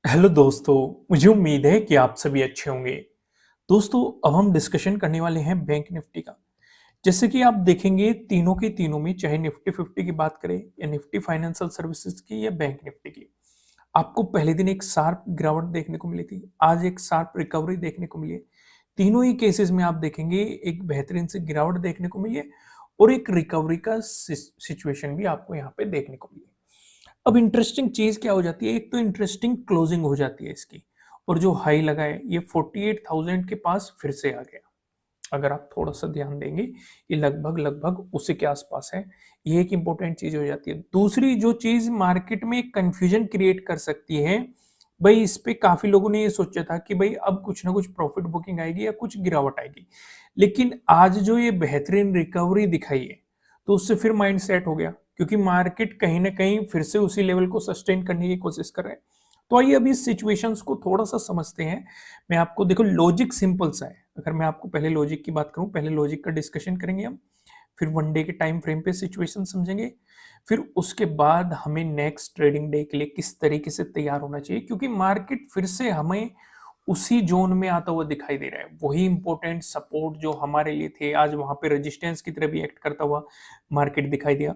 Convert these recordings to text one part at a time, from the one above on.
Hello दोस्तों, मुझे उम्मीद है कि आप सभी अच्छे होंगे। दोस्तों, अब हम डिस्कशन करने वाले हैं बैंक निफ्टी का। जैसे कि आप देखेंगे तीनों के तीनों में, चाहे निफ्टी 50 की बात करें या निफ्टी फाइनेंशियल सर्विसेज की या बैंक निफ्टी की, आपको पहले दिन एक शार्प गिरावट देखने को मिली थी। आज एक शार्प रिकवरी देखने को मिली है। तीनों ही केसेस में आप देखेंगे एक बेहतरीन से गिरावट देखने को मिली है और एक रिकवरी का सिचुएशन भी आपको यहाँ पे देखने को मिली है। अब इंटरेस्टिंग चीज क्या हो जाती है, एक तो इंटरेस्टिंग क्लोजिंग हो जाती है इसकी, और जो हाई लगा है ये 48,000 के पास फिर से आ गया। अगर आप थोड़ा सा ध्यान देंगे, ये लगभग लगभग उसी के आसपास है। ये एक इंपॉर्टेंट चीज हो जाती है। दूसरी जो चीज मार्केट में कंफ्यूजन क्रिएट कर सकती है, भाई इस पे काफी लोगों ने ये सोचा था कि भाई अब कुछ ना कुछ प्रॉफिट बुकिंग आएगी या कुछ गिरावट आएगी, लेकिन आज जो ये बेहतरीन रिकवरी दिखाई है, तो उससे फिर माइंड सेट हो गया, क्योंकि मार्केट कहीं ना कहीं फिर से उसी लेवल को सस्टेन करने की कोशिश कर रहे हैं। तो आइए अभी इस सिचुएशंस को थोड़ा सा समझते हैं। मैं आपको, देखो लॉजिक सिंपल सा है। अगर मैं आपको पहले लॉजिक की बात करूं, पहले लॉजिक का डिस्कशन करेंगे हम, फिर वन डे के टाइम फ्रेम पे सिचुएशन समझेंगे, फिर उसके बाद हमें नेक्स्ट ट्रेडिंग डे के लिए किस तरीके से तैयार होना चाहिए, क्योंकि मार्केट फिर से हमें उसी जोन में आता हुआ दिखाई दे रहा है। वही इंपॉर्टेंट सपोर्ट जो हमारे लिए थे, आज वहां पे रेजिस्टेंस की तरह भी एक्ट करता हुआ मार्केट दिखाई दिया,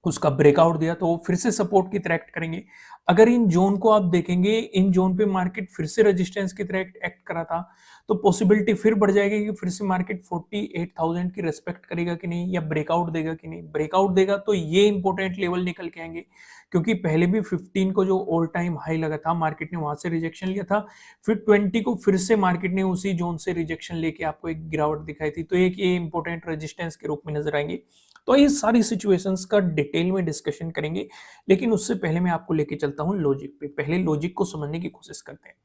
उसका ब्रेकआउट दिया तो वो फिर से सपोर्ट की तरह एक्ट करेंगे। अगर इन जोन को आप देखेंगे, इन जोन पे मार्केट फिर से रेजिस्टेंस की तरह एक्ट करा था, तो पॉसिबिलिटी फिर बढ़ जाएगी कि फिर से मार्केट 48,000 की रेस्पेक्ट करेगा कि नहीं, या ब्रेकआउट देगा कि नहीं। ब्रेकआउट देगा तो ये इंपॉर्टेंट लेवल निकल के आएंगे, क्योंकि पहले भी 15 को जो ऑल टाइम हाई लगा था, मार्केट ने वहां से रिजेक्शन लिया था। फिर 20 को फिर से मार्केट ने उसी जोन से रिजेक्शन लेके आपको एक गिरावट दिखाई थी, तो एक ये इंपॉर्टेंट रेजिस्टेंस के रूप में नजर आएंगे। तो ये सारी सिचुएशंस का डिटेल में डिस्कशन करेंगे, लेकिन उससे पहले मैं आपको लेके चलता हूं लॉजिक पे। पहले लॉजिक को समझने की कोशिश करते हैं।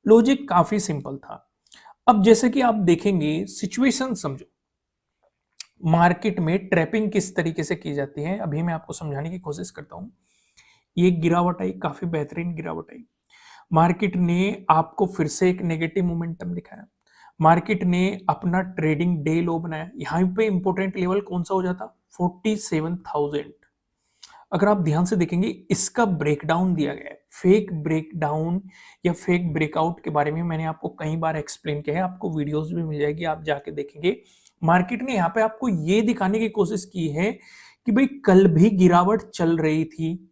लॉजिक काफी सिंपल था। अब जैसे कि आप देखेंगे, सिचुएशन समझो, मार्केट में ट्रैपिंग किस तरीके से की जाती है, अभी मैं आपको समझाने की कोशिश करता हूं। ये गिरावट आई, काफी बेहतरीन गिरावट आई। मार्केट ने आपको फिर से एक नेगेटिव मोमेंटम दिखाया। मार्केट ने अपना ट्रेडिंग डे लो बनाया। यहां पे इंपॉर्टेंट लेवल कौन सा हो जाता, 47,000। अगर आप ध्यान से देखेंगे, इसका ब्रेकडाउन दिया गया है। फेक ब्रेकडाउन या फेक ब्रेकआउट के बारे में मैंने आपको कई बार एक्सप्लेन किया है, आपको वीडियोस भी मिल जाएगी, आप जाके देखेंगे। मार्केट ने यहाँ पे आपको ये दिखाने की कोशिश की है कि भाई कल भी गिरावट चल रही थी।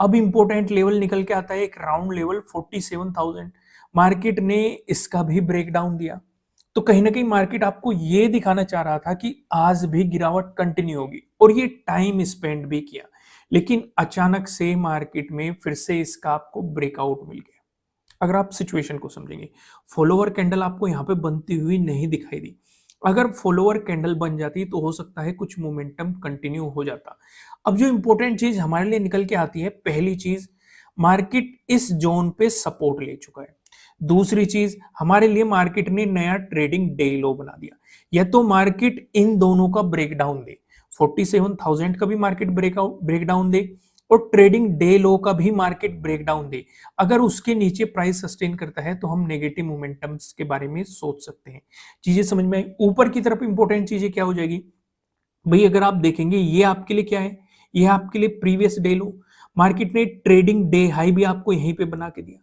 अब इंपॉर्टेंट लेवल निकल के आता है एक राउंड लेवल 47,000। मार्केट ने इसका भी ब्रेकडाउन दिया। तो कहीं ना कहीं मार्केट आपको ये दिखाना चाह रहा था कि आज भी गिरावट कंटिन्यू होगी, और ये टाइम स्पेंड भी किया। लेकिन अचानक से मार्केट में फिर से इसका आपको ब्रेकआउट मिल गया। अगर आप सिचुएशन को समझेंगे, फॉलोवर कैंडल आपको यहाँ पे बनती हुई नहीं दिखाई दी। अगर फॉलोवर कैंडल बन जाती तो हो सकता है कुछ मोमेंटम कंटिन्यू हो जाता। अब जो इंपॉर्टेंट चीज हमारे लिए निकल के आती है, पहली चीज, मार्केट इस जोन पे सपोर्ट ले चुका है। दूसरी चीज, हमारे लिए मार्केट ने नया ट्रेडिंग डे लो बना दिया। या तो मार्केट इन दोनों का ब्रेकडाउन दे, 47,000 का भी मार्केट ब्रेकडाउन दे, और ट्रेडिंग डे लो का भी मार्केट ब्रेकडाउन दे। अगर उसके नीचे प्राइस सस्टेन करता है तो हम नेगेटिव मोमेंटम्स के बारे में सोच सकते हैं। चीजें समझ में आई। ऊपर की तरफ इंपॉर्टेंट चीजें क्या हो जाएगी, भाई अगर आप देखेंगे ये आपके लिए क्या है, ये आपके लिए प्रीवियस डे लो। मार्केट ने ट्रेडिंग डे हाई भी आपको यहीं पे बना के दिया,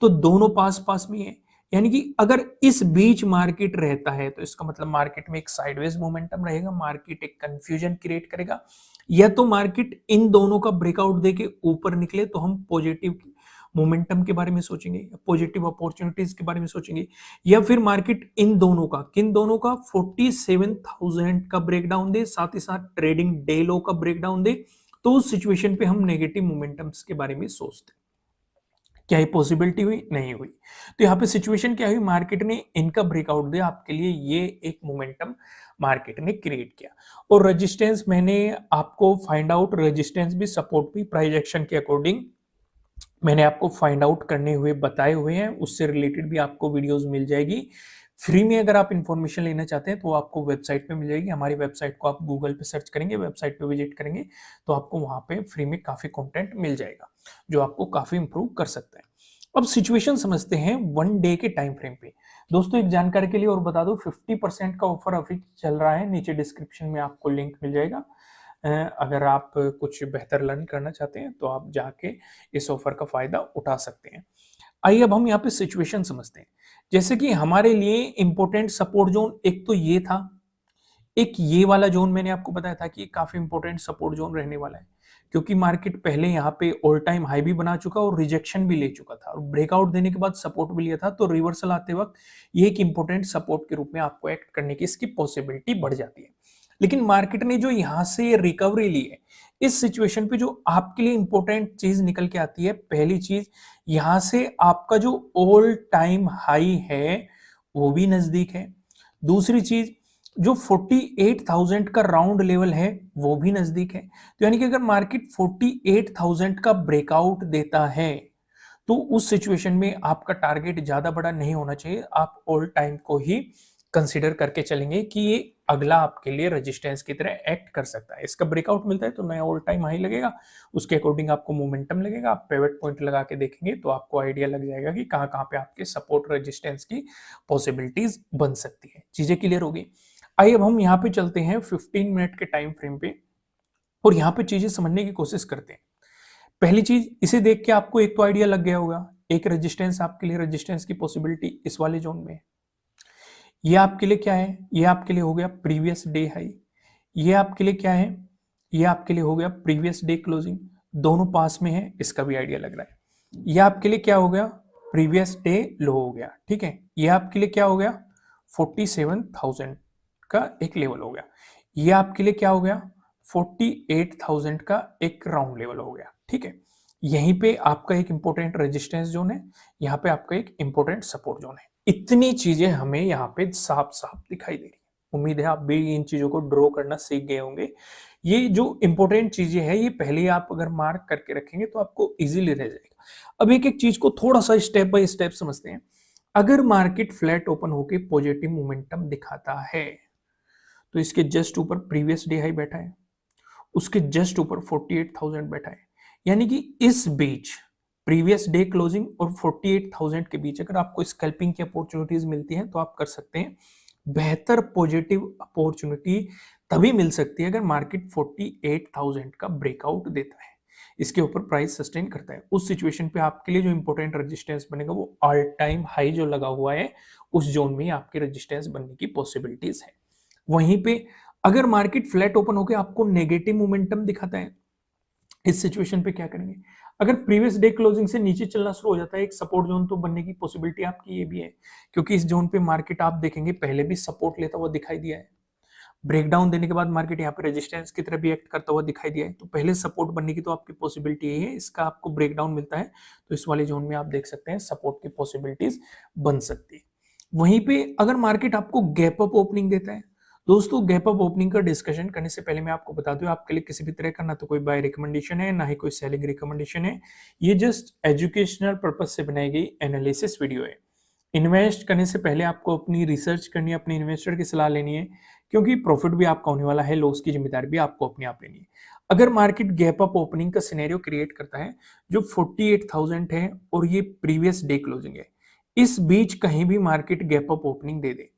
तो दोनों पास पास में है। यानी कि अगर इस बीच मार्केट रहता है तो इसका मतलब मार्केट में एक साइडवेज मोमेंटम रहेगा, मार्केट एक कंफ्यूजन क्रिएट करेगा। या तो मार्केट इन दोनों का ब्रेकआउट देके ऊपर निकले तो हम पॉजिटिव मोमेंटम के बारे में सोचेंगे, पॉजिटिव अपॉर्चुनिटीज के बारे में सोचेंगे। या फिर मार्केट इन दोनों का, किन दोनों का, 47,000 का ब्रेकडाउन दे, साथ ही साथ ट्रेडिंग डे लो का ब्रेकडाउन दे, तो उस सिचुएशन पे हम नेगेटिव मोमेंटम्स के बारे में सोचते हैं। क्या ये पॉसिबिलिटी हुई, नहीं हुई। तो यहाँ पे सिचुएशन क्या हुई, मार्केट ने इनका ब्रेकआउट दिया, आपके लिए ये एक मोमेंटम मार्केट ने क्रिएट किया। और रेजिस्टेंस मैंने आपको फाइंड आउट, रेजिस्टेंस भी सपोर्ट भी प्राइस एक्शन के अकॉर्डिंग मैंने आपको फाइंड आउट करने हुए बताए हुए हैं। उससे रिलेटेड भी आपको वीडियोस मिल जाएगी फ्री में। अगर आप इंफॉर्मेशन लेना चाहते हैं तो आपको वेबसाइट पे मिल जाएगी। हमारी वेबसाइट को आप गूगल पे सर्च करेंगे, वेबसाइट पे विजिट करेंगे, तो आपको वहां पे फ्री में काफी कंटेंट मिल जाएगा जो आपको काफी इंप्रूव कर सकता है। अब सिचुएशन समझते हैं वन डे के टाइम फ्रेम पे। दोस्तों एक जानकारी के लिए और बता दो, 50% का ऑफर अभी चल रहा है, नीचे डिस्क्रिप्शन में आपको लिंक मिल जाएगा। अगर आप कुछ बेहतर लर्न करना चाहते हैं तो आप जाके इस ऑफर का फायदा उठा सकते हैं। आइए अब हम यहाँ पे सिचुएशन समझते हैं। जैसे कि हमारे लिए इंपॉर्टेंट सपोर्ट जोन एक तो ये था, एक ये वाला जोन मैंने आपको बताया था कि काफी इंपॉर्टेंट सपोर्ट जोन रहने वाला है, क्योंकि मार्केट पहले यहाँ पे ऑल टाइम हाई भी बना चुका और रिजेक्शन भी ले चुका था और ब्रेकआउट देने के बाद सपोर्ट भी लिया था, तो रिवर्सल आते वक्त ये एक इंपॉर्टेंट सपोर्ट के रूप में आपको एक्ट करने की इसकी पॉसिबिलिटी बढ़ जाती है। लेकिन मार्केट ने जो यहाँ से रिकवरी ली है, इस सिचुएशन पे जो आपके लिए इंपॉर्टेंट चीज निकल के आती है, पहली चीज यहाँ से आपका जो ऑल टाइम हाई है वो भी नजदीक है। दूसरी चीज, जो 48,000 का राउंड लेवल है वो भी नजदीक है। तो यानी कि अगर मार्केट 48,000 का ब्रेकआउट देता है तो उस सिचुएशन में आपका टारगेट ज्यादा बड़ा नहीं होना चाहिए, आप ऑल टाइम को ही कंसीडर करके चलेंगे कि ये अगला आपके लिए रेजिस्टेंस की तरह एक्ट कर सकता है। इसका ब्रेकआउट मिलता है तो नया ऑल टाइम हाई लगेगा, उसके अकॉर्डिंग आपको मोमेंटम लगेगा, आप पिवट पॉइंट लगा के देखेंगे तो आपको आइडिया लग जाएगा कि कहाँ कहाँ पे आपके सपोर्ट रेजिस्टेंस की पॉसिबिलिटीज बन सकती है। चीजें क्लियर होगी। आइए अब हम यहाँ पे चलते हैं 15 मिनट के टाइम फ्रेम पे और यहाँ पे चीजें समझने की कोशिश करते हैं। पहली चीज, इसे देख के आपको एक तो आइडिया लग गया होगा, एक रेजिस्टेंस आपके लिए, रेजिस्टेंस की पॉसिबिलिटी इस वाले जोन में है। ये आपके लिए क्या है, ये आपके लिए हो गया प्रीवियस डे हाई। ये आपके लिए क्या है, ये आपके लिए हो गया प्रीवियस डे क्लोजिंग। दोनों पास में है, इसका भी आइडिया लग रहा है। ये आपके लिए क्या हो गया, प्रीवियस डे लो हो गया, ठीक है। ये आपके लिए क्या हो गया, 47,000 का एक लेवल हो गया। ये आपके लिए क्या हो गया, 48,000 का एक राउंड लेवल हो गया, ठीक है। यहीं पे आपका एक इंपॉर्टेंट रेजिस्टेंस जोन है, यहाँ पे आपका एक इंपॉर्टेंट सपोर्ट जोन है। इतनी चीजें हमें यहाँ पे साफ साफ दिखाई दे रही है। उम्मीद है आप भी इन चीजों को ड्रॉ करना सीख गए होंगे। ये जो इंपॉर्टेंट चीजें हैं ये पहले आप अगर मार्क करके रखेंगे तो आपको इजीली रह जाएगा। अब एक एक चीज को थोड़ा सा स्टेप बाय स्टेप समझते हैं। अगर मार्केट फ्लैट ओपन होके पॉजिटिव मोमेंटम दिखाता है तो इसके जस्ट ऊपर प्रीवियस डे हाई बैठा है, उसके जस्ट ऊपर 48,000 बैठा है। यानी कि इस बीच प्रीवियस डे क्लोजिंग और 48,000 के बीच अगर आपको स्कैल्पिंग की अपॉर्चुनिटीज मिलती हैं तो आप कर सकते हैं। बेहतर पॉजिटिव अपॉर्चुनिटी तभी मिल सकती है अगर मार्केट 48,000 का ब्रेकआउट देता है, इसके ऊपर प्राइस सस्टेन करता है। उस सिचुएशन पे आपके लिए जो इंपॉर्टेंट रेजिस्टेंस बनेगा वो ऑल टाइम हाई जो लगा हुआ है उस जोन में आपके रेजिस्टेंस बनने की पॉसिबिलिटीज है। वहीं पे अगर मार्केट फ्लैट ओपन होकर आपको नेगेटिव मोमेंटम दिखाता है, इस सिचुएशन पे क्या करेंगे। अगर प्रीवियस डे क्लोजिंग से नीचे चलना शुरू हो जाता है, एक सपोर्ट जोन तो बनने की पॉसिबिलिटी आपकी ये भी है, क्योंकि इस जोन पे मार्केट आप देखेंगे पहले भी सपोर्ट लेता हुआ दिखाई दिया है। ब्रेकडाउन देने के बाद मार्केट यहाँ पे रेजिस्टेंस की तरह भी एक्ट करता हुआ दिखाई दिया है, तो पहले सपोर्ट बनने की तो आपकी पॉसिबिलिटी यही है। इसका आपको ब्रेकडाउन मिलता है तो इस वाले जोन में आप देख सकते हैं सपोर्ट की पॉसिबिलिटीज बन सकती है। वहीं पे अगर मार्केट आपको गैप अप ओपनिंग देता है, दोस्तों गैप अप ओपनिंग का डिस्कशन करने से पहले मैं आपको बता दूं, आपके लिए किसी भी तरह का ना तो कोई बाय रिकमेंडेशन है ना ही कोई सेलिंग रिकमेंडेशन है। ये जस्ट एजुकेशनल पर्पज से बनाई गई एनालिसिस वीडियो है। इन्वेस्ट करने से पहले आपको अपनी रिसर्च करनी है, अपने इन्वेस्टर की सलाह लेनी है, क्योंकि प्रॉफिट भी आपका होने वाला है, लॉस की जिम्मेदारी भी आपको अपने आप लेनी है। अगर मार्केट गैप अप ओपनिंग का सिनेरियो क्रिएट करता है जो 48,000 है और ये प्रीवियस डे क्लोजिंग है, इस बीच कहीं भी मार्केट गैप अप ओपनिंग दे दे,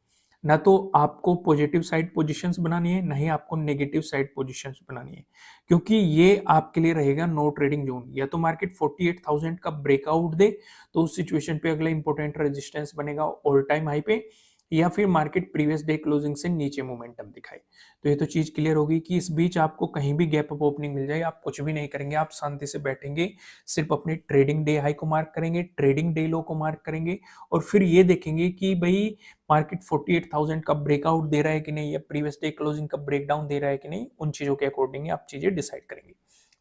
ना तो आपको पॉजिटिव साइड पोजीशंस बनानी है, ना ही आपको नेगेटिव साइड पोजीशंस बनानी है, क्योंकि ये आपके लिए रहेगा नो ट्रेडिंग जोन। या तो मार्केट 48,000 का ब्रेकआउट दे तो उस सिचुएशन पे अगला इंपॉर्टेंट रेजिस्टेंस बनेगा ऑल टाइम हाई पे, या फिर मार्केट प्रीवियस डे क्लोजिंग से नीचे मोमेंटम दिखाए। तो ये तो चीज क्लियर होगी कि इस बीच आपको कहीं भी गैप अप ओपनिंग मिल जाए, आप कुछ भी नहीं करेंगे, आप शांति से बैठेंगे, सिर्फ अपने ट्रेडिंग डे हाई को मार्क करेंगे, ट्रेडिंग डे लो को मार्क करेंगे और फिर ये देखेंगे कि भाई मार्केट 48,000 का ब्रेकआउट दे रहा है कि नहीं, या प्रीवियस डे क्लोजिंग का ब्रेकडाउन दे रहा है कि नहीं, उन चीजों के अकॉर्डिंग आप चीजें डिसाइड करेंगे।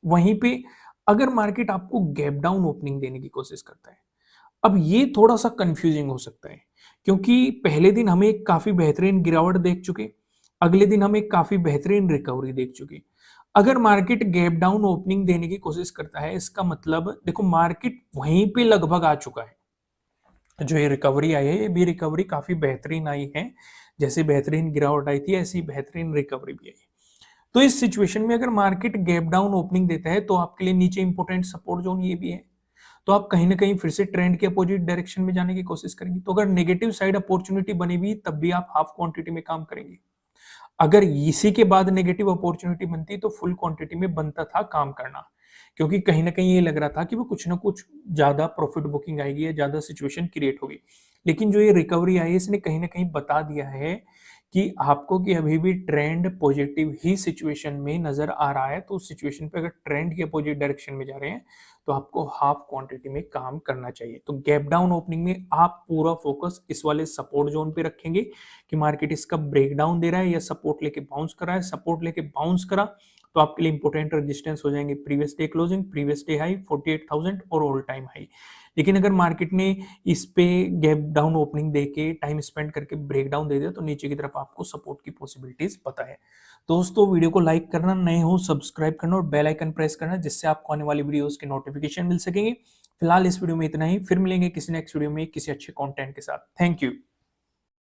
वहीं पे अगर मार्केट आपको गैप डाउन ओपनिंग देने की कोशिश करता है, अब ये थोड़ा सा कंफ्यूजिंग हो सकता है, क्योंकि पहले दिन हमें एक काफी बेहतरीन गिरावट देख चुके, अगले दिन हम एक काफी बेहतरीन रिकवरी देख चुके। अगर मार्केट गैप डाउन ओपनिंग देने की कोशिश करता है, इसका मतलब देखो मार्केट वहीं पे लगभग आ चुका है। जो ये रिकवरी आई है, ये भी रिकवरी काफी बेहतरीन आई है, जैसे बेहतरीन गिरावट आई थी ऐसी बेहतरीन रिकवरी भी आई। तो इस सिचुएशन में अगर मार्केट गैप डाउन ओपनिंग देता है तो आपके लिए नीचे इंपॉर्टेंट सपोर्ट जोन ये भी है, तो आप कहीं ना कहीं फिर से ट्रेंड के अपोजिट डायरेक्शन में जाने की कोशिश करेंगे। तो अगर नेगेटिव साइड अपॉर्चुनिटी बनी भी तब भी आप हाफ क्वांटिटी में काम करेंगे, अगर इसी के बाद नेगेटिव अपॉर्चुनिटी बनती तो फुल क्वांटिटी में बनता था काम करना, क्योंकि कहीं न कहीं ये लग रहा था कि वो कुछ न कुछ ज़्यादा प्रॉफिट बुकिंग आएगी या ज़्यादा सिचुएशन क्रिएट होगी। लेकिन जो ये रिकवरी आई है इसने कहीं न कहीं बता दिया है कि आपको कि अभी भी ट्रेंड पॉजिटिव ही सिचुएशन में नज़र आ रहा है, तो उस सिचुएशन पे अगर ट्रेंड के अपोजिट डायरेक्शन में जा रहे हैं, तो आपको हाफ क्वांटिटी में काम करना चाहिए। तो गैप डाउन ओपनिंग में आप पूरा फोकस इस वाले सपोर्ट ज़ोन पे रखेंगे कि मार्केट इसका ब्रेकडाउन दे रहा है या सपोर्ट लेके बाउंस कर रहा है। सपोर्ट लेके बाउंस करा, तो आपके लिए इंपॉर्टेंट रेजिस्टेंस हो जाएंगे previous day closing, previous day high 48,000 और ऑल टाइम हाई। लेकिन अगर मार्केट ने इस पे गैप डाउन ओपनिंग देके टाइम स्पेंड करके ब्रेकडाउन दे दिया, तो नीचे की तरफ आपको सपोर्ट की पॉसिबिलिटीज पता है। दोस्तों, वीडियो को लाइक करना, नए हो सब्सक्राइब करना और बेल आइकन प्रेस करना, जिससे आपको आने वाली वीडियोस के नोटिफिकेशन मिल सकेंगे। फिलहाल इस वीडियो में इतना ही, फिर मिलेंगे किसी नेक्स्ट वीडियो में किसी अच्छे कंटेंट के साथ। Thank you.